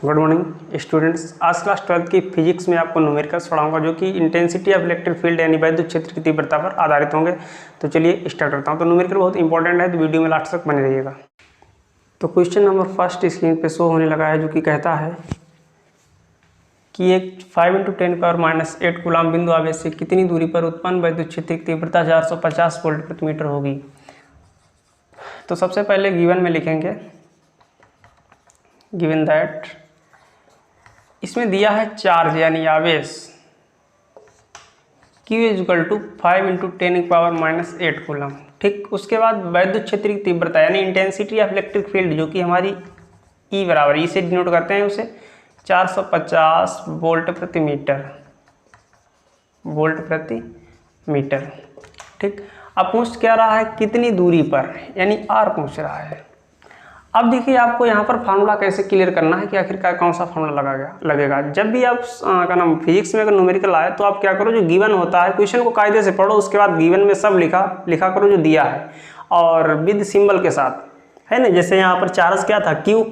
Good morning students. आज class 12th की physics में आपको न्यूमेरिकल्स पढ़ाऊंगा जो कि इंटेंसिटी ऑफ इलेक्ट्रिक फील्ड यानी वैद्युत क्षेत्र की तीव्रता पर आधारित होंगे। तो चलिए स्टार्ट करता हूं। तो न्यूमेरिकल बहुत इंपॉर्टेंट है, तो वीडियो में लास्ट तक बने रहिएगा। तो क्वेश्चन नंबर फर्स्ट स्क्रीन पे शो होने लगा है, जो कि कहता है कि एक 5 × 10⁻⁻8 कूलाम बिंदु आवेश से कितनी दूरी पर उत्पन्न वैद्युत क्षेत्र की तीव्रता 450 वोल्ट प्रति मीटर होगी। तो सबसे पहले गिवन में लिखेंगे, गिवन दैट इसमें दिया है चार्ज यानी आवेश Q = 5 × 10⁻⁸ कूलम। ठीक, उसके बाद वैद्युत क्षेत्र की तीव्रता यानी इंटेंसिटी ऑफ इलेक्ट्रिक फील्ड जो कि हमारी E बराबर E से डिनोट करते हैं उसे 450 वोल्ट प्रति मीटर। ठीक, अब पूछ क्या रहा है, कितनी दूरी पर, यानी R पूछ रहा है। अब देखिए आपको यहाँ पर फार्मूला कैसे क्लियर करना है कि आखिरकार कौन सा फार्मूला लगेगा। जब भी आप का नाम फिजिक्स में अगर न्यूमेरिकल आए तो आप क्या करो, जो गिवन होता है क्वेश्चन को कायदे से पढ़ो, उसके बाद गिवन में सब लिखा करो जो दिया है, और विद सिंबल के साथ, है ना। जैसे यहाँ पर चार्ज क्या था Q,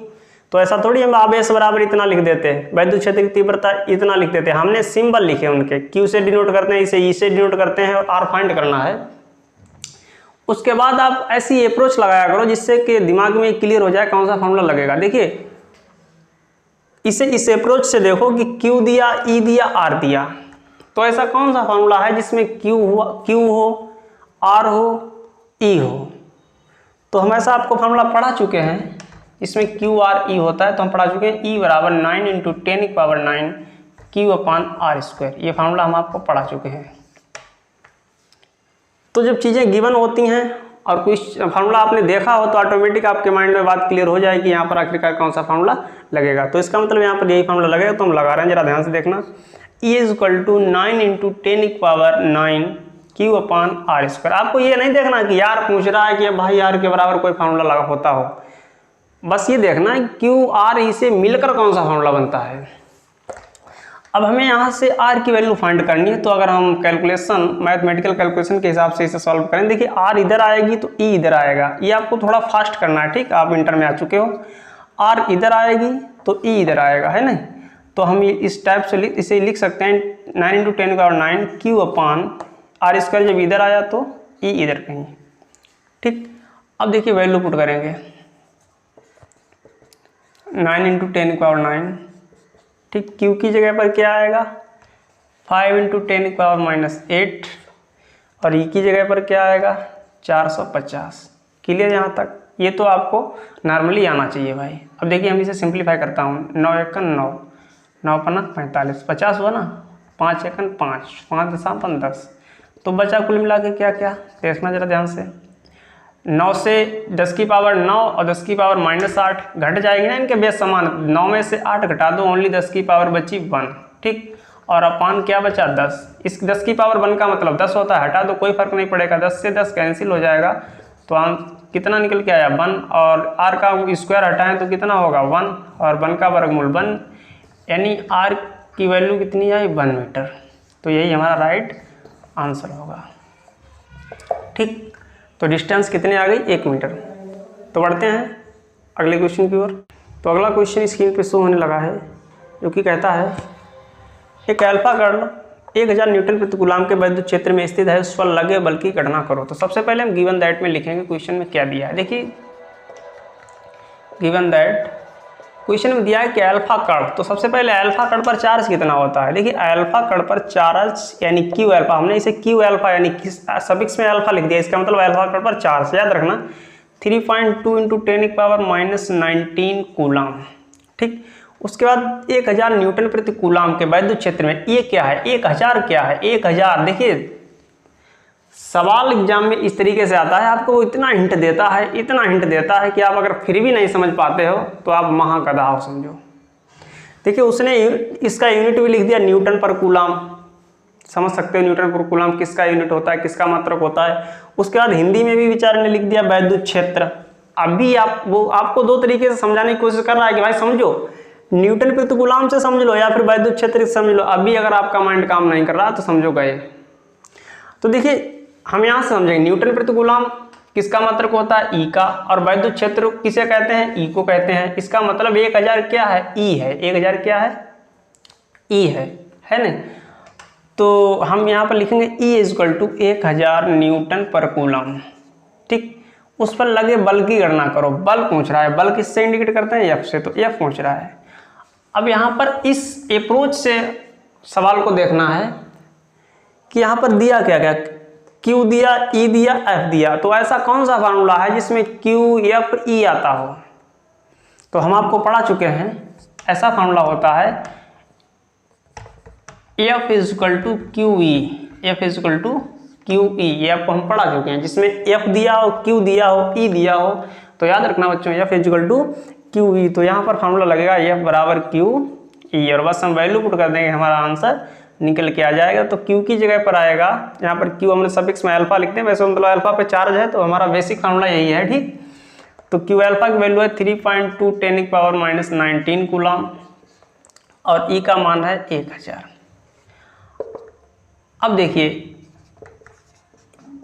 तो ऐसा थोड़ी हम आवेश बराबर इतना लिख देते हैं, वैद्युत क्षेत्र की तीव्रता इतना लिख देते हैं। हमने सिंबल लिखे उनके, Q से डिनोट करते हैं, इसे E से डिनोट करते हैं, और R फाइंड करना है। उसके बाद आप ऐसी अप्रोच लगाया करो जिससे कि दिमाग में क्लियर हो जाए कौन सा फार्मूला लगेगा। देखिए इस अप्रोच से देखो कि Q दिया, E दिया, R दिया, तो ऐसा कौन सा फार्मूला है जिसमें Q हो, R हो, E हो। तो हम ऐसा आपको फार्मूला पढ़ा चुके हैं, इसमें Q R E होता है, तो हम पढ़ा चुके हैं E = 9 × 10⁹ Q/R²। ये फार्मूला हम आपको पढ़ा चुके हैं। तो जब चीज़ें गिवन होती हैं और कोई फार्मूला आपने देखा हो तो ऑटोमेटिक आपके माइंड में बात क्लियर हो जाएगी यहाँ पर आखिरकार कौन सा फार्मूला लगेगा। तो इसका मतलब यहाँ पर यही फार्मूला लगेगा, तो हम लगा रहे हैं, जरा ध्यान से देखना। E = 9 × 10⁹ Q/R²। आपको ये नहीं देखना कि यार पूछ रहा है कि भाई R के बराबर कोई फार्मूला लगा होता हो, बस ये देखना है Q R E से मिलकर कौन सा फार्मूला बनता है। अब हमें यहाँ से R की वैल्यू फाइंड करनी है, तो अगर हम मैथमेटिकल कैलकुलेशन के हिसाब से इसे सॉल्व करें, देखिए R इधर आएगी तो E इधर आएगा। ये आपको थोड़ा फास्ट करना है, ठीक, आप इंटर में आ चुके हो। R इधर आएगी तो E इधर आएगा, है ना। तो हम इस टाइप से इसे लिख सकते हैं 9 × 10⁹ Q/R²। जब इधर आया तो E इधर कहीं। ठीक, अब देखिए वैल्यू पुट करेंगे 9 × 10⁹। ठीक, Q की जगह पर क्या आएगा 5 × 10⁻⁸, और E की जगह पर क्या आएगा 450। क्लियर यहाँ तक? ये तो आपको नॉर्मली आना चाहिए भाई। अब देखिए हम इसे सिंप्लीफाई करता हूँ। 9 × 9, 9 × 45, 50 हुआ ना, 5 × 5, 5 × 10, तो बचा कुल मिला के क्या देखना जरा ध्यान से। 9 से 10 की पावर 9 और 10 की पावर -8 घट जाएगी ना, इनके बेस समान। 9 में से 8 घटा दो, ओनली 10 की पावर बची 1। ठीक, और अपान क्या बचा 10। इस 10 की पावर 1 का मतलब 10 होता है, हटा दो कोई फर्क नहीं पड़ेगा, 10 से 10 कैंसिल हो जाएगा, तो हम कितना निकल के आया 1, और R का स्क्वायर हटाएं तो कितना होगा 1, और 1 का वर्गमूल 1, यानी R की वैल्यू कितनी आई 1 मीटर। तो यही हमारा राइट आंसर होगा। ठीक, तो डिस्टेंस कितने आ गई 1 मीटर। तो बढ़ते हैं अगले क्वेश्चन की ओर। तो अगला क्वेश्चन स्क्रीन पे शो होने लगा है, जो कि कहता है एक अल्फा कण 1000 न्यूटन प्रति कूलाम के वैद्युत क्षेत्र में स्थित है, उस पर लगे बल की गणना करो। तो सबसे पहले हम गिवन दैट में लिखेंगे क्वेश्चन में क्या दिया है। देखिए गिवन दैट क्वेश्चन में दिया है कि अल्फा कण, तो सबसे पहले अल्फा कण पर चार्ज कितना होता है। देखिए अल्फा कण पर चार्ज यानी Q∝, हमने इसे Q∝ यानी सफिक्स में अल्फा लिख दिया, इसका मतलब अल्फा कण पर चार्ज याद रखना 3.2 × 10⁻19 कूलाम। ठीक, उसके बाद 1000 न्यूटन प्रति कूलाम के वैद्युत क्षेत्र में ये क्या है, 1000 क्या है 1000। देखिए सवाल एग्जाम में इस तरीके से आता है, आपको वो इतना हिंट देता है कि आप अगर फिर भी नहीं समझ पाते हो तो आप महागधा हो समझो। देखिए उसने इसका यूनिट भी लिख दिया न्यूटन पर कूलाम, समझ सकते हो न्यूटन पर कूलाम किसका यूनिट होता है, किसका मात्रक होता है। उसके बाद हिंदी में भी बेचारे ने लिख दिया वैद्युत क्षेत्र। अभी आपको दो तरीके से समझाने की कोशिश कर रहा है कि भाई समझो, न्यूटन प्रति कूलाम से समझ लो या फिर वैद्युत क्षेत्र से समझ लो। अभी अगर आपका माइंड काम नहीं कर रहा तो समझो गए। तो देखिए हम यहाँ से समझेंगे न्यूटन प्रति कूलाम किसका मात्रक होता है? ई का। और वैद्युत क्षेत्र किसे कहते हैं? ई को कहते हैं। इसका मतलब 1000 क्या है? ई है। 1000 क्या है? ई है ना। तो हम यहाँ पर लिखेंगे ई इजक्वल टू 1000 न्यूटन पर कूलम। ठीक, उस पर लगे बल की गणना करो। बल पूछ रहा है, बल किससे इंडिकेट करते हैं? एफ से, तो एफ पूछ रहा है। अब यहाँ पर इस अप्रोच से सवाल को देखना है कि यहाँ पर दिया क्या क्या, Q दिया, E दिया, F दिया, तो ऐसा कौन सा फार्मूला है जिसमें Q, F, E आता हो? तो हम आपको पढ़ा चुके हैं, ऐसा फार्मूला होता है F is equal to QE। F is equal to QE, ये आपको हम पढ़ा चुके हैं, जिसमें F दिया हो, Q दिया हो, E दिया हो। तो याद रखना बच्चों, F इजक्वल टू QE। तो यहाँ पर फार्मूला लगेगा F बराबर QE, और बस हम वैल्यू पुट कर देंगे, हमारा आंसर निकल के आ जाएगा। तो Q की जगह पर आएगा, यहाँ पर Q हमने सफिक्स में अल्फा लिखते हैं, वैसे मतलब अल्फा पे चार्ज है, तो हमारा बेसिक फार्मूला यही है। ठीक, तो Q अल्फा की वैल्यू है 3.2 10 की पावर -19 कूलम, और E का मान है 1000। अब देखिए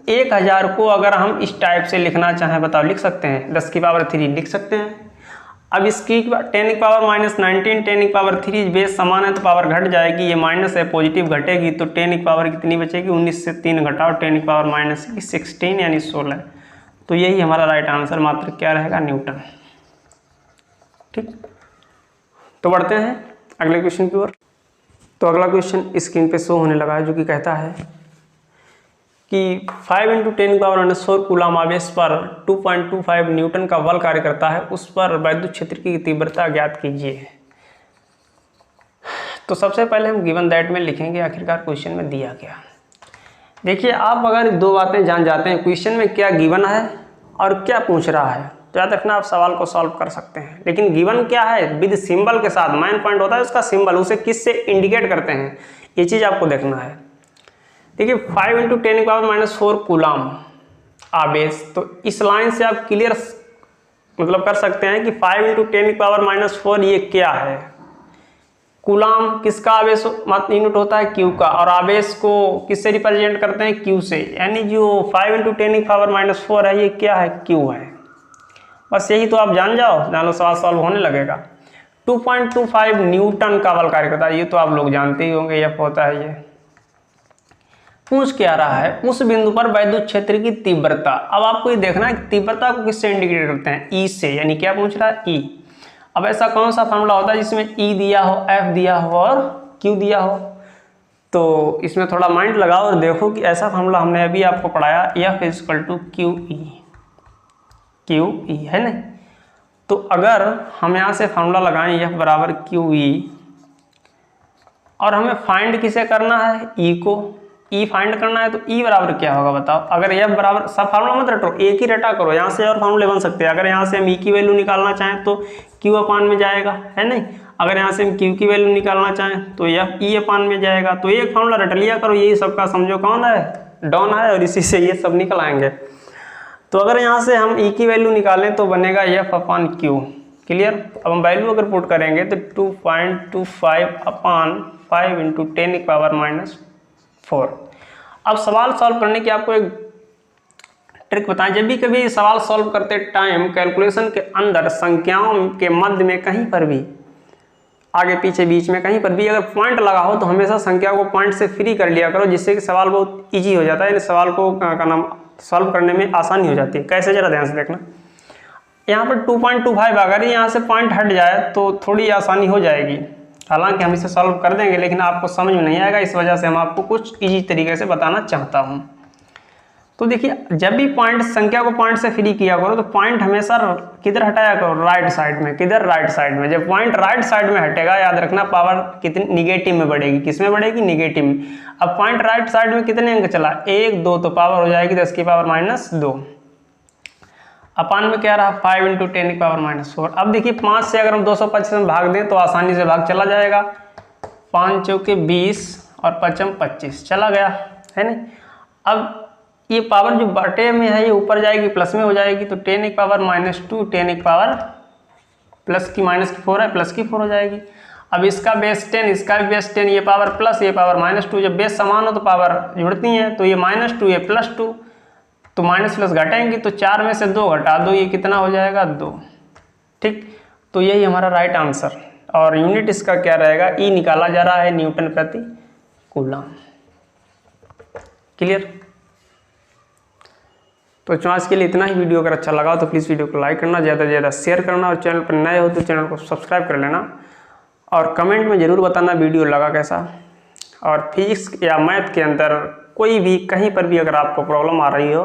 1000 को अगर हम इस टाइप से लिखना चाहें, बताओ लिख सकते हैं? 10 की पावर 3 लिख सकते हैं। अब इसकी 10 की पावर -19, 10 की पावर 3 बेस समान है तो पावर घट जाएगी, ये माइनस है, पॉजिटिव घटेगी, तो 10 की पावर कितनी बचेगी? 19 से 3 घटाओ, 10 की पावर -16 यानी 16। तो यही हमारा राइट आंसर मात्र क्या रहेगा? न्यूटन। ठीक, तो बढ़ते हैं अगले क्वेश्चन की ओर। तो अगला क्वेश्चन स्क्रीन पे शो होने लगा है, जो कि कहता है कि 5 × 10 की पावर -4 कूलम आवेश पर 2.25 न्यूटन का बल कार्य करता है, उस पर वैद्युत क्षेत्र की तीव्रता ज्ञात कीजिए। तो सबसे पहले हम गिवन दैट में लिखेंगे आखिरकार क्वेश्चन में दिया क्या। देखिए, आप अगर दो बातें जान जाते हैं, क्वेश्चन में क्या गिवन है और क्या पूछ रहा है, तो याद रखना आप सवाल को सॉल्व कर सकते हैं। लेकिन गिवन क्या है? विद सिंबल के साथ, मेन पॉइंट होता है उसका सिंबल, उसे किससे इंडिकेट करते हैं, ये चीज़ आपको देखना है। देखिए 5 × 10 की पावर -4 कूलम आवेश, तो इस लाइन से आप क्लियर मतलब कर सकते हैं कि 5 × 10 की पावर -4 ये क्या है? कूलम किसका आवेश यूनिट होता है? Q का, और आवेश को किससे रिप्रेजेंट करते हैं? Q से, यानी जो 5 × 10 की पावर -4 है ये क्या है? Q है। बस यही तो आप जान लो, सवाल सॉल्व होने लगेगा। 2.25 न्यूटन का बल कार्य करता है, ये तो आप लोग जानते ही होंगे, F होता है ये। पूछ क्या रहा है? उस बिंदु पर वैद्युत क्षेत्र की तीव्रता। अब आपको ये देखना है कि तीव्रता को किससे इंडिकेट करते हैं? E से, यानी क्या पूछ रहा है? E। अब ऐसा कौन सा फार्मूला होता है जिसमें E दिया हो, F दिया हो और Q दिया हो? तो इसमें थोड़ा माइंड लगाओ और देखो कि ऐसा फार्मूला हमने अभी आपको पढ़ाया, F इजक्वल टू QE है ना। तो अगर हम यहाँ से फार्मूला लगाएं F बराबर QE, और हमें फाइंड किसे करना है? E को। E फाइंड करना है तो E बराबर क्या होगा बताओ? अगर F बराबर, सब फार्मूला मत रटो, एक ही रटा करो, यहाँ से और फार्मूले बन सकते हैं। अगर यहाँ से हम E की वैल्यू निकालना चाहें तो Q अपान में जाएगा, है नहीं। अगर यहाँ से हम Q की वैल्यू निकालना चाहें तो F E अपान में जाएगा। तो एक फार्मूला रट लिया करो, यही सबका समझो कौन है? डॉन है, और इसी से ये सब निकल आएंगे। तो अगर यहाँ से हम E की वैल्यू निकालें तो बनेगा F अपान Q। क्लियर? अब हम वैल्यू अगर पुट करेंगे तो 2.25 अपान 5 × 10 की पावर -4। अब सवाल सॉल्व करने की आपको एक ट्रिक बताएं। जब भी कभी सवाल सॉल्व करते टाइम कैलकुलेशन के अंदर संख्याओं के मध्य में कहीं पर भी, आगे पीछे बीच में कहीं पर भी अगर पॉइंट लगा हो तो हमेशा संख्या को पॉइंट से फ्री कर लिया करो, जिससे कि सवाल बहुत ईजी हो जाता है, सवाल को का नाम सॉल्व करने में आसानी हो जाती है। कैसे, जरा ध्यान से देखना। यहाँ पर 2.25 अगर यहाँ से पॉइंट हट जाए तो थोड़ी आसानी हो जाएगी। हालांकि हम इसे सॉल्व कर देंगे, लेकिन आपको समझ में नहीं आएगा, इस वजह से हम आपको कुछ इजी तरीके से बताना चाहता हूँ। तो देखिए, जब भी पॉइंट, संख्या को पॉइंट से फ्री किया करो तो पॉइंट हमेशा किधर हटाया करो? राइट साइड में। किधर? राइट साइड में। जब पॉइंट राइट साइड में हटेगा, याद रखना पावर कितनी निगेटिव में बढ़ेगी। किस में बढ़ेगी? निगेटिव में। अब पॉइंट राइट साइड में कितने अंक चला? 1 2, तो पावर हो जाएगी 10 की पावर -2। अपान में क्या रहा? 5 × 10 की पावर -4। अब देखिए 5 से अगर हम 225 में भाग दें तो आसानी से भाग चला जाएगा। 5 चौके 20 और 5 25 चला गया, है नहीं। अब ये पावर जो बटे में है ये ऊपर जाएगी, प्लस में हो जाएगी, तो 10 की पावर -2, 10 की पावर प्लस की -4 है, प्लस की 4 हो जाएगी। अब इसका बेस 10, इसका भी बेस 10, ये पावर प्लस, ये पावर -2। जब बेस समान हो तो पावर जुड़ती हैं, तो ये -2 ये +2, तो माइनस प्लस घटाएंगे तो 4 में से 2 घटा दो, ये कितना हो जाएगा 2। ठीक, तो यही हमारा राइट आंसर। और यूनिट इसका क्या रहेगा, ई निकाला जा रहा है न्यूटन प्रति कूलम। क्लियर। तो आज के लिए इतना ही। वीडियो अगर अच्छा लगा तो प्लीज़ वीडियो को लाइक करना, ज़्यादा से ज़्यादा शेयर करना, और चैनल पर नए हो तो चैनल को सब्सक्राइब कर लेना, और कमेंट में ज़रूर बताना वीडियो लगा कैसा। और फिजिक्स या मैथ के अंदर कोई भी कहीं पर भी अगर आपको प्रॉब्लम आ रही हो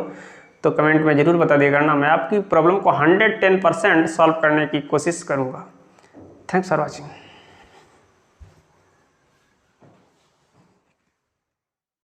तो कमेंट में ज़रूर बता दिया करना, मैं आपकी प्रॉब्लम को 110% सॉल्व करने की कोशिश करूँगा। Thanks for watching.